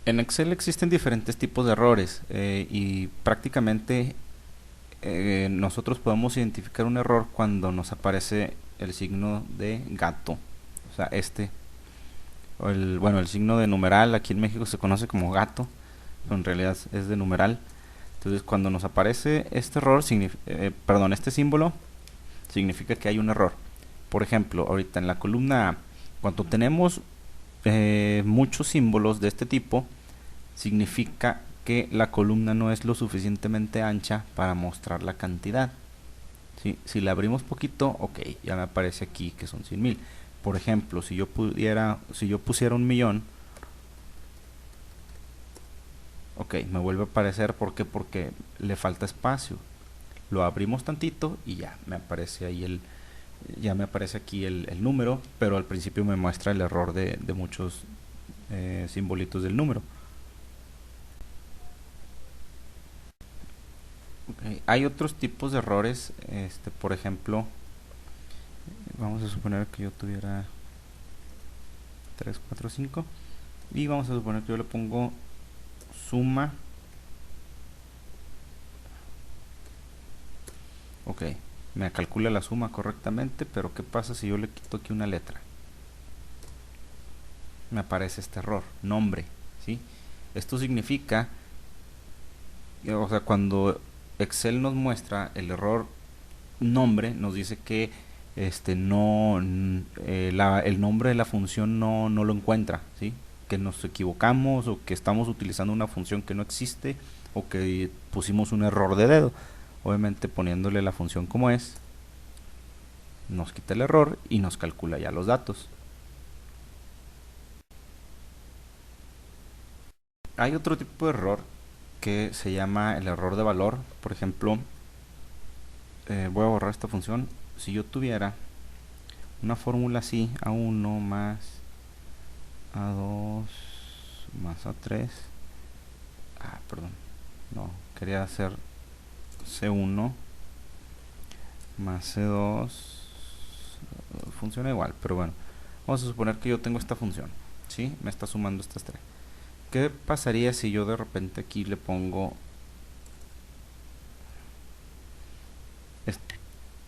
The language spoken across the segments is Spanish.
En Excel existen diferentes tipos de errores y prácticamente nosotros podemos identificar un error cuando nos aparece el signo de gato. O sea, el signo de numeral aquí en México se conoce como gato, pero en realidad es de numeral. Entonces, cuando nos aparece este error, este símbolo, significa que hay un error. Por ejemplo, ahorita en la columna A, cuando tenemos muchos símbolos de este tipo, significa que la columna no es lo suficientemente ancha para mostrar la cantidad. ¿Sí? Si la abrimos poquito, ok, ya me aparece aquí que son 100,000. Por ejemplo, si yo pusiera 1,000,000, ok, me vuelve a aparecer. ¿Por qué? Porque le falta espacio. Lo abrimos tantito y ya me aparece aquí el número, pero al principio me muestra el error de muchos simbolitos del número. Okay. Hay otros tipos de errores, por ejemplo, vamos a suponer que yo tuviera 3 4 5 y vamos a suponer que yo le pongo suma. Ok, me calcula la suma correctamente, pero ¿qué pasa si yo le quito aquí una letra? Me aparece este error, nombre, ¿sí? Esto significa, o sea, cuando Excel nos muestra el error nombre, nos dice que el nombre de la función no lo encuentra, ¿sí? Que nos equivocamos o que estamos utilizando una función que no existe o que pusimos un error de dedo. Obviamente poniéndole la función como es, nos quita el error y nos calcula ya los datos. Hay otro tipo de error que se llama el error de valor. Por ejemplo, voy a borrar esta función. Si yo tuviera una fórmula así, A1 más A2 más A3, perdón, no, quería hacer C1 más C2, funciona igual, pero bueno, vamos a suponer que yo tengo esta función, ¿sí? Me está sumando estas tres. ¿Qué pasaría si yo de repente aquí le pongo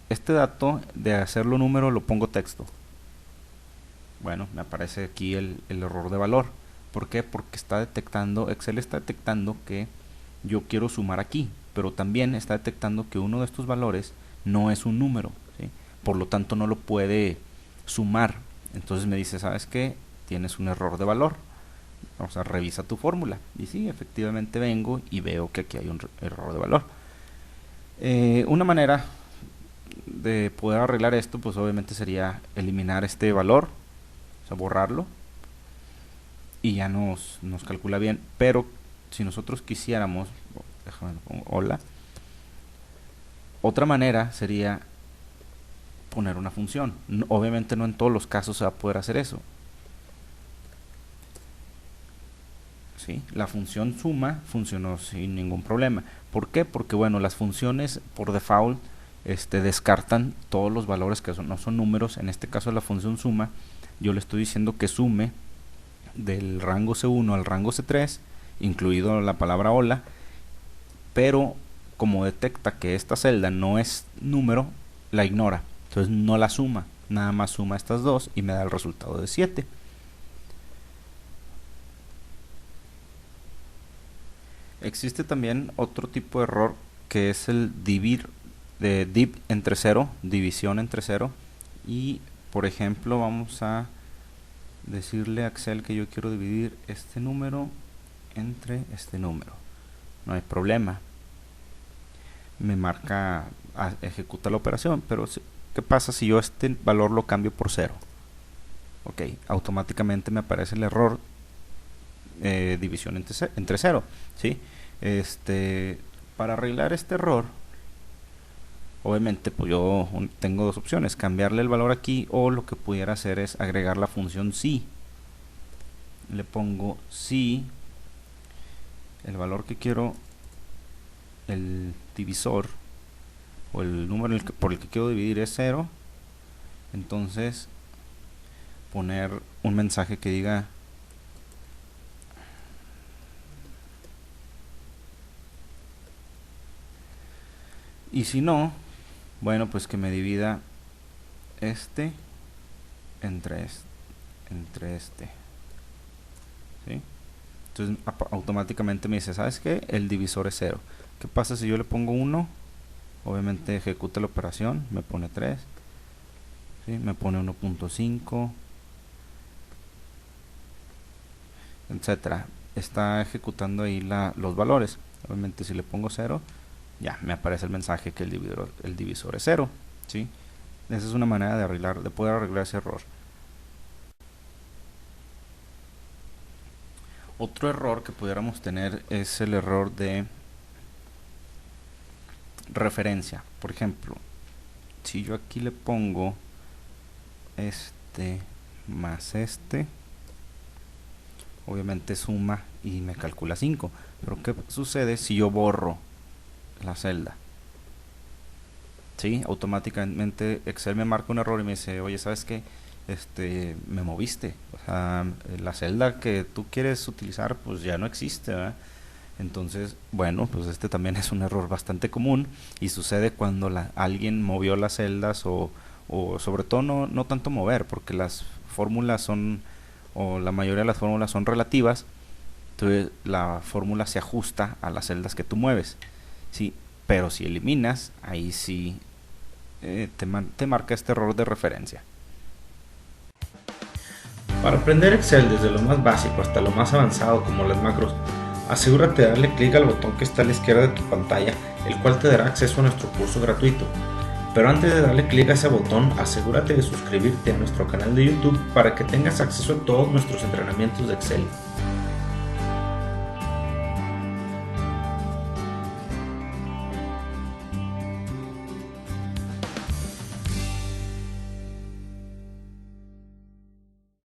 este dato de hacerlo número, lo pongo texto? Bueno, me aparece aquí el error de valor. ¿Por qué? Porque Excel está detectando que yo quiero sumar aquí, pero también está detectando que uno de estos valores no es un número, ¿sí? Por lo tanto no lo puede sumar. Entonces me dice, ¿sabes qué? Tienes un error de valor. O sea, revisa tu fórmula. Y sí, efectivamente vengo y veo que aquí hay un error de valor. Una manera de poder arreglar esto, pues obviamente sería eliminar este valor, o sea, borrarlo, y ya nos calcula bien. Pero si nosotros quisiéramos, déjame pongo, hola, otra manera sería poner una función. Obviamente no en todos los casos se va a poder hacer eso. ¿Sí? La función suma funcionó sin ningún problema. ¿Por qué? Porque bueno, las funciones por default descartan todos los valores que no son números. En este caso la función suma, yo le estoy diciendo que sume del rango C1 al rango C3, incluido la palabra hola, pero como detecta que esta celda no es número, la ignora. Entonces no la suma, nada más suma estas dos y me da el resultado de 7. Existe también otro tipo de error que es el div entre cero, división entre cero. Y por ejemplo vamos a decirle a Excel que yo quiero dividir este número entre este número. No hay problema. Me marca, ejecuta la operación, pero ¿qué pasa si yo este valor lo cambio por cero? Ok, automáticamente me aparece el error división entre cero, ¿sí? Para arreglar este error, obviamente pues yo tengo dos opciones, cambiarle el valor aquí, o lo que pudiera hacer es agregar la función si. Le pongo si el valor que quiero, el divisor o el número por el que quiero dividir es cero. Entonces poner un mensaje que diga Y si no, bueno, pues que me divida este entre este, ¿sí? Entonces automáticamente me dice, ¿sabes qué? El divisor es 0. ¿Qué pasa si yo le pongo 1? Obviamente ejecuta la operación, me pone 3, ¿sí? Me pone 1.5, etcétera. Está ejecutando ahí los valores. Obviamente si le pongo 0, ya me aparece el mensaje que el divisor es 0, ¿sí? Esa es una manera de poder arreglar ese error. Otro error que pudiéramos tener es el error de referencia. Por ejemplo, si yo aquí le pongo este más este, obviamente suma y me calcula 5. Pero ¿qué sucede si yo borro la celda? ¿Sí? Automáticamente Excel me marca un error y me dice, oye, ¿sabes qué? Me moviste. O sea, la celda que tú quieres utilizar pues ya no existe, ¿verdad? Entonces, bueno, pues este también es un error bastante común y sucede cuando alguien movió las celdas o sobre todo no tanto mover, porque las fórmulas son, o la mayoría de las fórmulas son relativas, entonces la fórmula se ajusta a las celdas que tú mueves, ¿sí? Pero si eliminas, ahí sí te marca este error de referencia. Para aprender Excel desde lo más básico hasta lo más avanzado como las macros, asegúrate de darle clic al botón que está a la izquierda de tu pantalla, el cual te dará acceso a nuestro curso gratuito. Pero antes de darle clic a ese botón, asegúrate de suscribirte a nuestro canal de YouTube para que tengas acceso a todos nuestros entrenamientos de Excel.